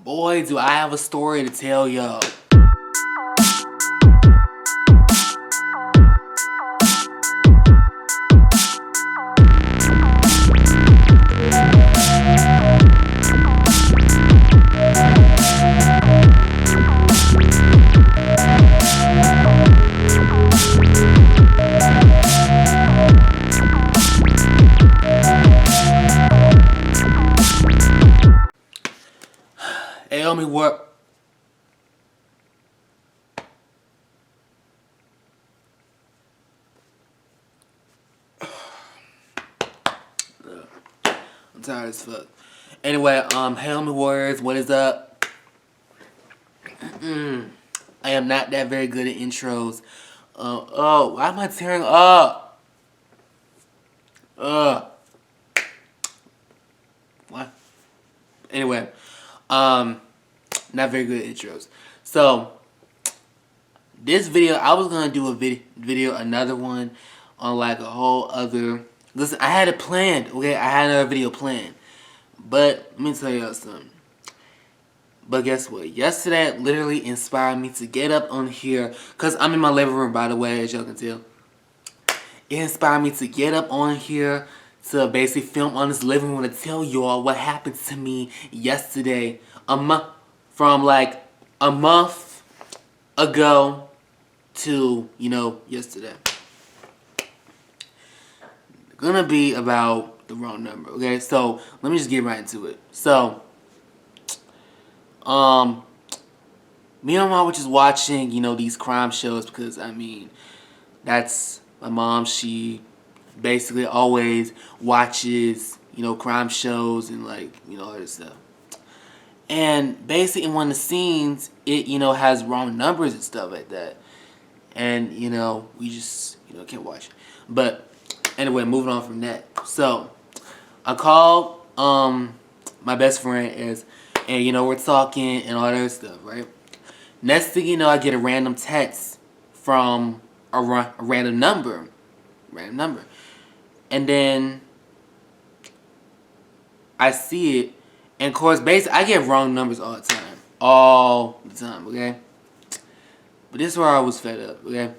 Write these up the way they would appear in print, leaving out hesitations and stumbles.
Boy, do I have a story to tell y'all. Hey, homie, what? I'm tired as fuck. Anyway, hey, homie warriors, what is up? I am not that very good at intros. Oh, why am I tearing up? What? Anyway, not very good at intros. So, this video, I was gonna do a video, another one on like a whole other. Listen, I had it planned. Okay, I had another video planned, but let me tell y'all something. But guess what? Yesterday it literally inspired me to get up on here, cause I'm in my living room, by the way, as y'all can tell. It inspired me to get up on here to basically film on this living room to tell y'all what happened to me yesterday, from like a month ago to, yesterday. Gonna be about the wrong number, okay? So, let me just get right into it. So, me and my mom were just watching, these crime shows because, that's my mom. She basically always watches, crime shows and, like, all this stuff. And basically in one of the scenes, it, has wrong numbers and stuff like that. And, we just, can't watch it. But anyway, moving on from that. So, I called my best friend and we're talking and all that stuff, right? Next thing you know, I get a random text from a random number. And then I see it, and of course, basically, I get wrong numbers all the time. All the time, okay? But this is where I was fed up, okay?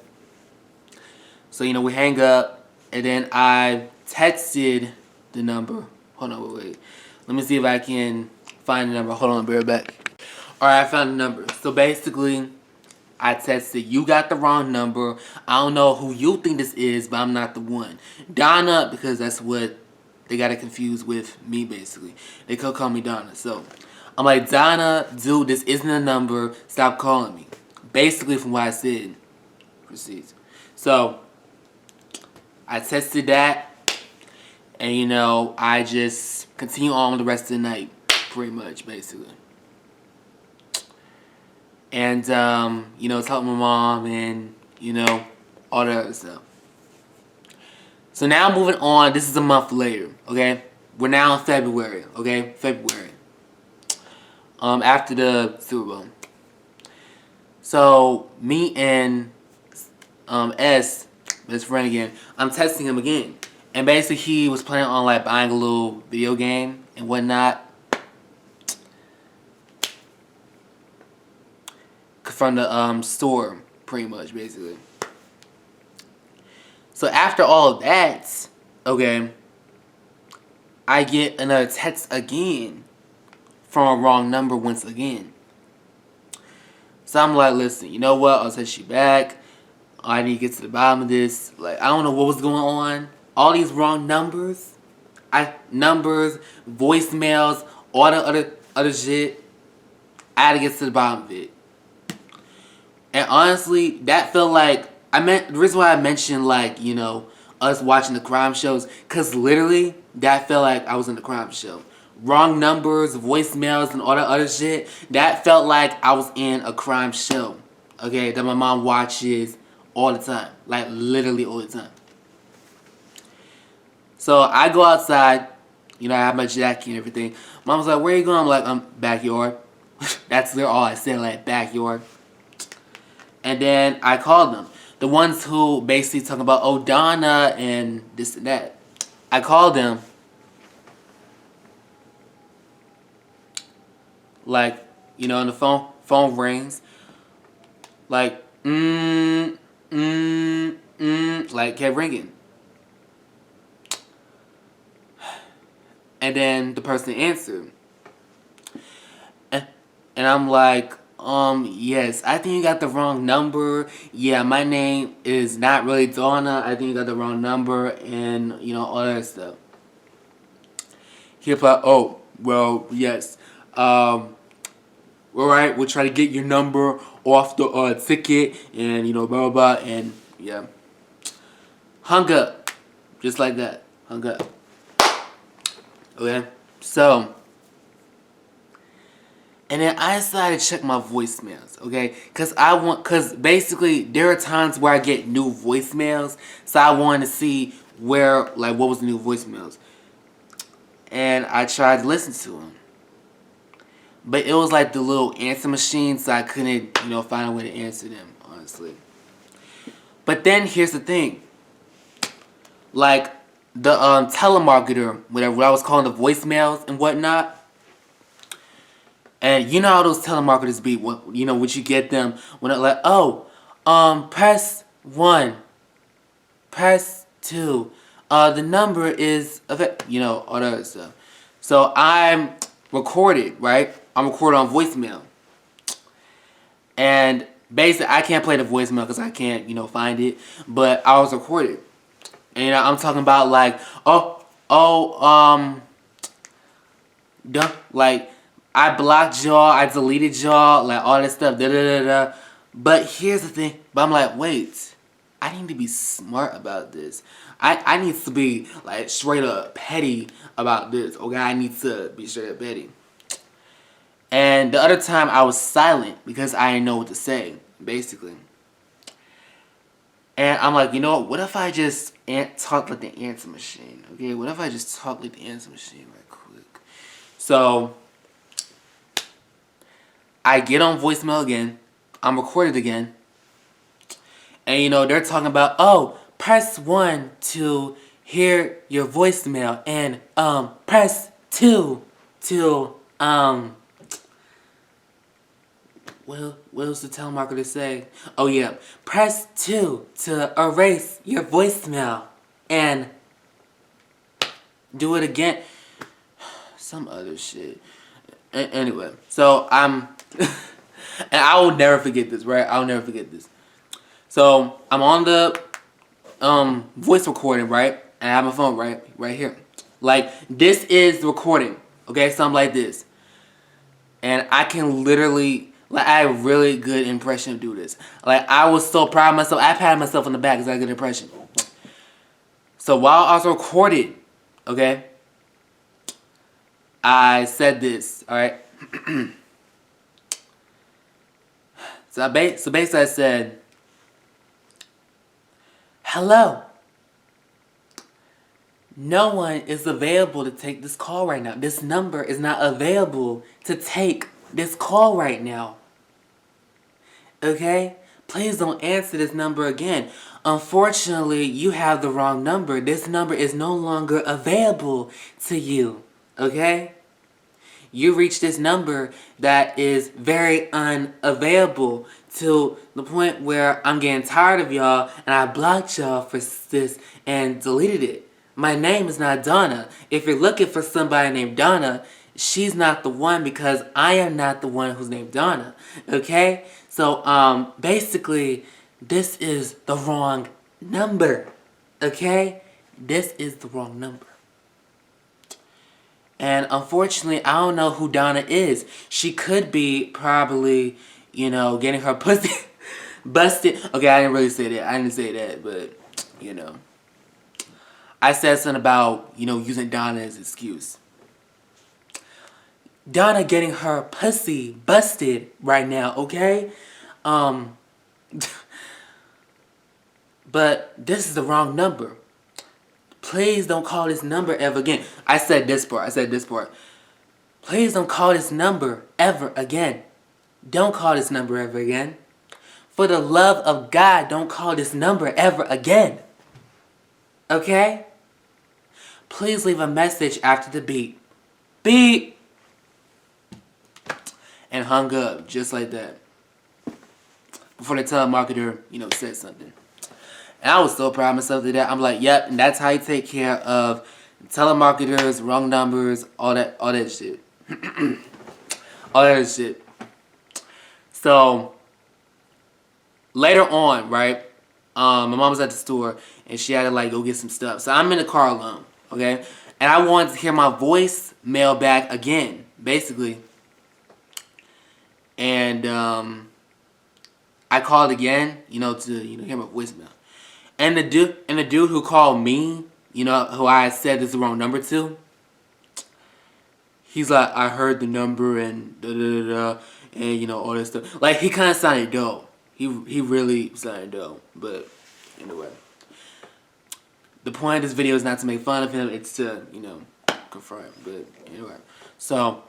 So, we hang up, and then I texted the number. Hold on, wait. Let me see if I can find the number. Hold on, I'll be right back. Alright, I found the number. So, basically, I texted, you got the wrong number. I don't know who you think this is, but I'm not the one. Donna, because that's what they got it confused with me, basically. They could call me Donna. So, I'm like, Donna, dude, this isn't a number. Stop calling me. Basically, from what I said, proceeds. So, I tested that, and, I just continue on with the rest of the night, pretty much, basically. And, talk to my mom and, all that other stuff. So now moving on, this is a month later, okay? We're now in February, okay? February. After the Super Bowl. So, me and S, best friend again, I'm texting him again. And basically he was planning on like buying a little video game and whatnot. From the store, pretty much, basically. So after all of that, okay, I get another text again from a wrong number once again. So I'm like, listen, you know what? I'll text you back. I need to get to the bottom of this. Like, I don't know what was going on. All these wrong numbers, voicemails, all the other shit. I had to get to the bottom of it. And honestly, that felt like, the reason why I mentioned, like, us watching the crime shows, because literally, that felt like I was in the crime show. Wrong numbers, voicemails, and all that other shit, that felt like I was in a crime show, okay, that my mom watches all the time. Like, literally all the time. So, I go outside, I have my jacket and everything. Mom's like, where you going? I'm like, backyard. That's literally all I said, like, backyard. And then I called them. The ones who basically talking about, oh, Donna and this and that. I called them like You know, and the phone rings. Like, like kept ringing. And then the person answered. And I'm like, yes, I think you got the wrong number. Yeah, my name is not really Donna. I think you got the wrong number and, you know, all that stuff. He replied, oh, well, yes. Alright, we'll try to get your number off the ticket and, you know, blah, blah, blah. And, yeah. Hung up. Just like that. Hung up. Okay? So, and then I decided to check my voicemails, okay? Cause basically there are times where I get new voicemails, so I wanted to see where, like, what was the new voicemails, and I tried to listen to them, but it was like the little answer machine, so I couldn't, you know, find a way to answer them, honestly. But then here's the thing, like the telemarketer, whatever, what I was calling the voicemails and whatnot. And you know how those telemarketers be, you know, what you get them when they're like, oh, press 1, press 2, the number is, you know, all that other stuff. So I'm recorded, right? I'm recorded on voicemail. And basically, I can't play the voicemail because I can't, you know, find it. But I was recorded. And I'm talking about like, like, I blocked y'all, I deleted y'all, like all this stuff, da da da da. But here's the thing, but I'm like, wait, I need to be smart about this. I need to be like straight up petty about this, okay? I need to be straight up petty. And the other time I was silent because I didn't know what to say, basically. And I'm like, you know what if I just talk like the answer machine, okay? What if I just talk like the answer machine right quick? So I get on voicemail again. I'm recorded again. And, you know, they're talking about, oh, press 1 to hear your voicemail. And, press 2 to, what else the telemarketer say? Oh, yeah. Press 2 to erase your voicemail. And do it again. Some other shit. Anyway, so I'm... and I will never forget this, right? I'll never forget this. So I'm on the voice recording, right? And I have my phone right here. Like, this is the recording, okay? Something like this. And I can literally, like, I have really good impression to do this. Like, I was so proud of myself. I patted myself on the back because I had a good impression. So while I was recorded, okay, I said this, alright? So basically I said, hello. No one is available to take this call right now. This number is not available to take this call right now. Okay? Please don't answer this number again. Unfortunately, you have the wrong number. This number is no longer available to you. Okay? You reached this number that is very unavailable to the point where I'm getting tired of y'all and I blocked y'all for this and deleted it. My name is not Donna. If you're looking for somebody named Donna, she's not the one because I am not the one who's named Donna. Okay? So, basically, this is the wrong number. Okay? This is the wrong number. And unfortunately, I don't know who Donna is. She could be probably, you know, getting her pussy busted. Okay, I didn't really say that. I didn't say that, but, you know. I said something about, you know, using Donna as an excuse. Donna getting her pussy busted right now, okay? But this is the wrong number. Please don't call this number ever again. I said this part. Please don't call this number ever again. Don't call this number ever again. For the love of God, don't call this number ever again. Okay? Please leave a message after the beep. Beep! and hung up just like that before the telemarketer, said something. And I was so proud of myself to that. I'm like, yep, and that's how you take care of telemarketers, wrong numbers, all that shit. All that shit. So later on, right? My mom was at the store and she had to like go get some stuff. So I'm in the car alone, okay? And I wanted to hear my voice mail back again, basically. And I called again, to hear my voicemail. And the dude who called me, who I said this is the wrong number to, he's like, I heard the number and da da da da, and all this stuff. Like he kind of sounded dope. He really sounded dope. But anyway, the point of this video is not to make fun of him. It's to confront. But anyway, so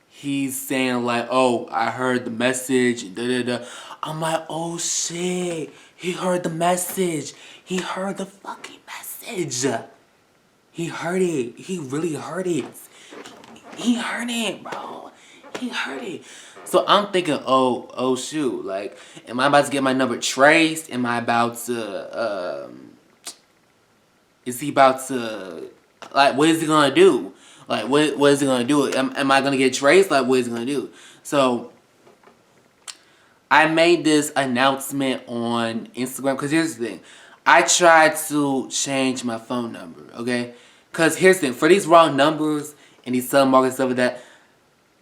he's saying like, oh, I heard the message and da da da. I'm like, oh shit. He heard the message. He heard the fucking message. He heard it. He really heard it. He heard it, bro. He heard it. So I'm thinking, oh shoot. Like, am I about to get my number traced? Am I about to, is he about to, like, what is he gonna do? Like, what is he gonna do? Am I gonna get traced? Like, what is he gonna do? So I made this announcement on Instagram because here's the thing. I tried to change my phone number, okay? Because here's the thing. For these wrong numbers and these telemarketers stuff like that,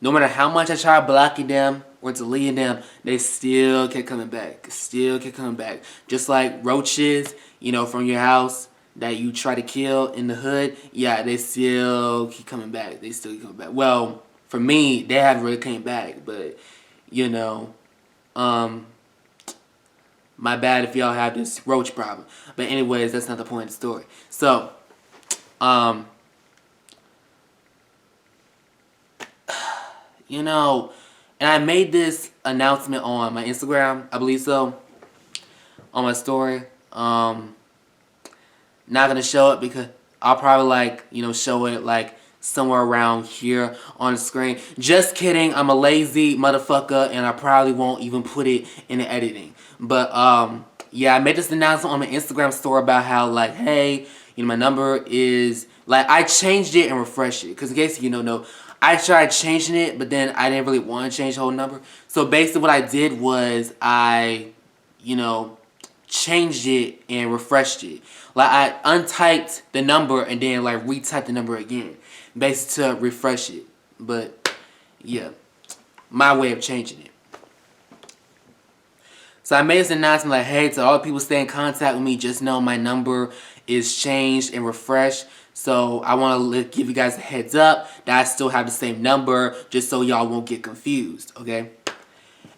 no matter how much I tried blocking them or deleting them, they still kept coming back. Still kept coming back. Just like roaches, from your house that you try to kill in the hood. Yeah, they still keep coming back. They still keep coming back. Well, for me, they haven't really came back. But, my bad if y'all have this roach problem. But anyways, that's not the point of the story. So, and I made this announcement on my Instagram, I believe so, on my story. Not gonna show it because I'll probably show it like somewhere around here on the screen. Just kidding, I'm a lazy motherfucker and I probably won't even put it in the editing. But yeah, I made this announcement on my Instagram story about how like, hey, my number is like, I changed it and refreshed it. Because in case you don't know, I tried changing it, but then I didn't really want to change the whole number. So basically what I did was I, changed it and refreshed it. Like I untyped the number and then like retyped the number again. Basically to refresh it. But yeah, my way of changing it. So I made this announcement like, hey, to all the people stay in contact with me, just know my number is changed and refreshed. So I want to give you guys a heads up that I still have the same number just so y'all won't get confused, okay?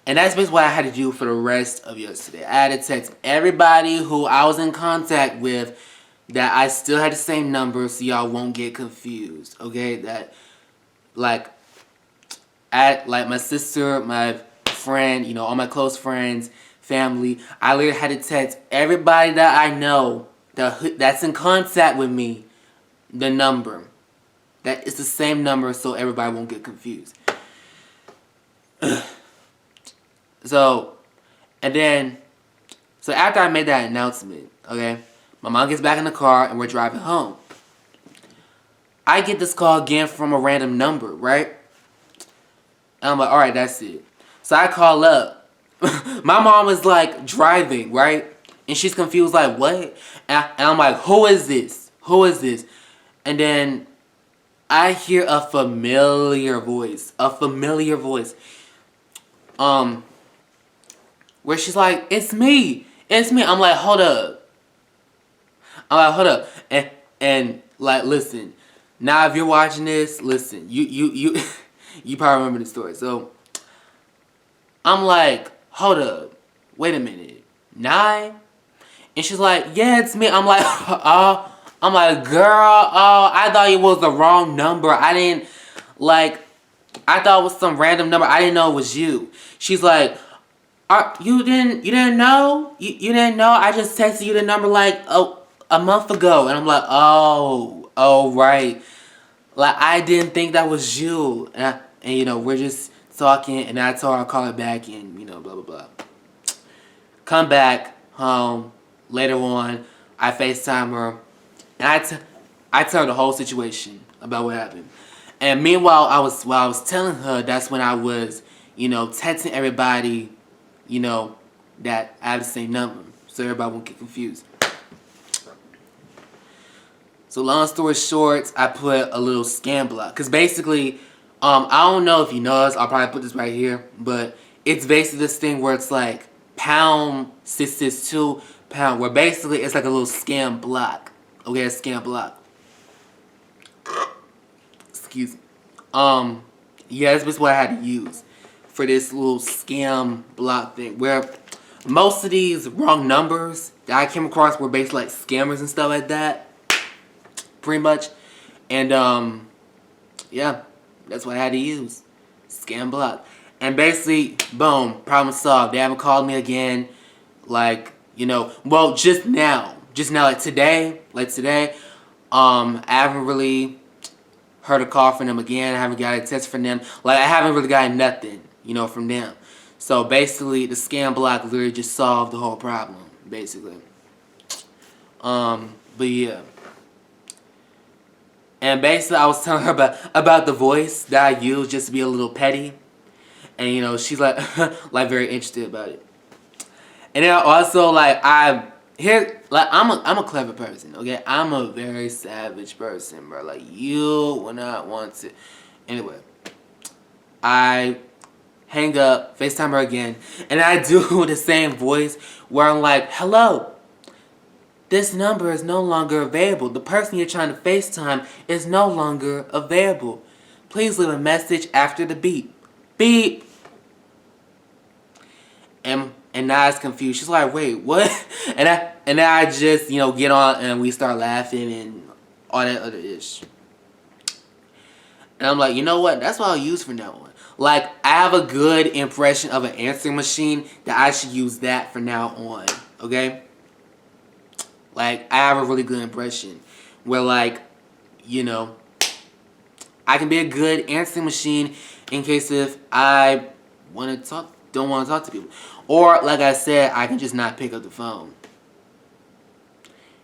And that's basically what I had to do for the rest of yesterday. I had to text everybody who I was in contact with that I still had the same number so y'all won't get confused, okay? That, like my sister, my friend, all my close friends, family, I literally had to text everybody that I know that's in contact with me the number. That it's the same number so everybody won't get confused. So after I made that announcement, okay, my mom gets back in the car and we're driving home. I get this call again from a random number, right? And I'm like, alright, that's it. So I call up. My mom is like driving, right? And she's confused, like, what? And I'm like, who is this? Who is this? And then I hear a familiar voice. A familiar voice. Where she's like, it's me. It's me. I'm like, hold up. And like, listen. Now if you're watching this, listen. You probably remember the story. So I'm like, hold up. Wait a minute. 9? And she's like, yeah, it's me. I'm like, oh. I'm like, girl, oh, I thought it was the wrong number. I thought it was some random number. I didn't know it was you. She's like, you didn't know? You didn't know? I just texted you the number like a month ago. And I'm like, oh, right. Like, I didn't think that was you. And And, you know, we're just talking, and I told her I'll call her back, and, you know, blah, blah, blah. Come back home later on. I FaceTime her, and I tell her the whole situation about what happened. And meanwhile, while I was telling her, that's when I was, you know, texting everybody, you know, that I have the same number, so everybody won't get confused. So long story short, I put a little scam block. Because basically, I don't know if you know this, I'll probably put this right here, but it's basically this thing where it's like #662#, where basically it's like a little scam block. Okay, a scam block. Excuse me. Yeah, that's just what I had to use for this little scam block thing, where most of these wrong numbers that I came across were basically like scammers and stuff like that, pretty much. And yeah, that's what I had to use, scam block. And basically, boom, problem solved. They haven't called me again, like, you know, well, just now, like today, I haven't really heard a call from them again. I haven't got a text from them. Like, I haven't really gotten nothing, you know, from them. So basically, the scam block literally just solved the whole problem, basically. But yeah. And basically, I was telling her about the voice that I use just to be a little petty. And, you know, she's like, like very interested about it. And then also, like, I'm a clever person, okay? I'm a very savage person, bro. Like, you will not want to. Anyway, I hang up, FaceTime her again, and I do the same voice where I'm like, hello, this number is no longer available. The person you're trying to FaceTime is no longer available. Please leave a message after the beep. Beep. And now it's confused. She's like, wait, what? And then I just, you know, get on and we start laughing and all that other ish. And I'm like, you know what? That's what I'll use from now on. Like, I have a good impression of an answering machine that I should use that from now on. Okay? Like, I have a really good impression where, like, you know, I can be a good answering machine in case if I don't want to talk to people. Or, like I said, I can just not pick up the phone.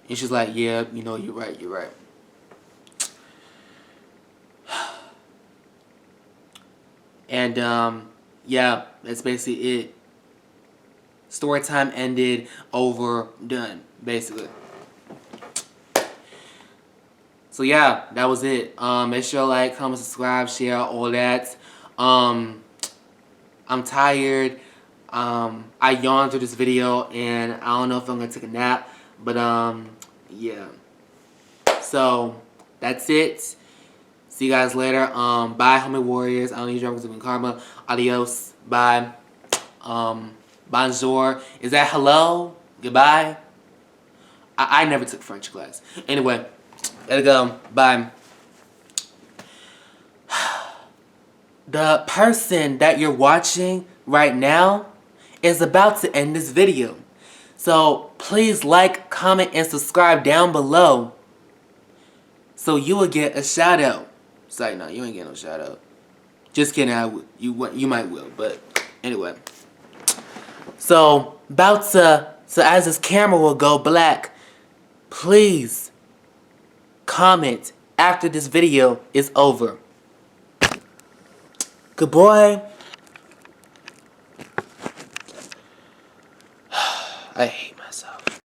And she's like, yeah, you know, you're right. And, yeah, that's basically it. Story time ended, over, done, basically. So, yeah, that was it. Make sure to like, comment, subscribe, share, all that. I'm tired. I yawned through this video, and I don't know if I'm going to take a nap. But, yeah. So, that's it. See you guys later. Bye, homie warriors. I don't need drugs in karma. Adios. Bye. Bonjour. Is that hello? Goodbye? I never took French class. Anyway, gotta go. Bye. The person that you're watching right now is about to end this video. So please like, comment, and subscribe down below so you will get a shout out. Sorry, no, you ain't getting no shout out. Just kidding, you might will, but anyway. So as this camera will go black, please comment after this video is over. Good boy. I hate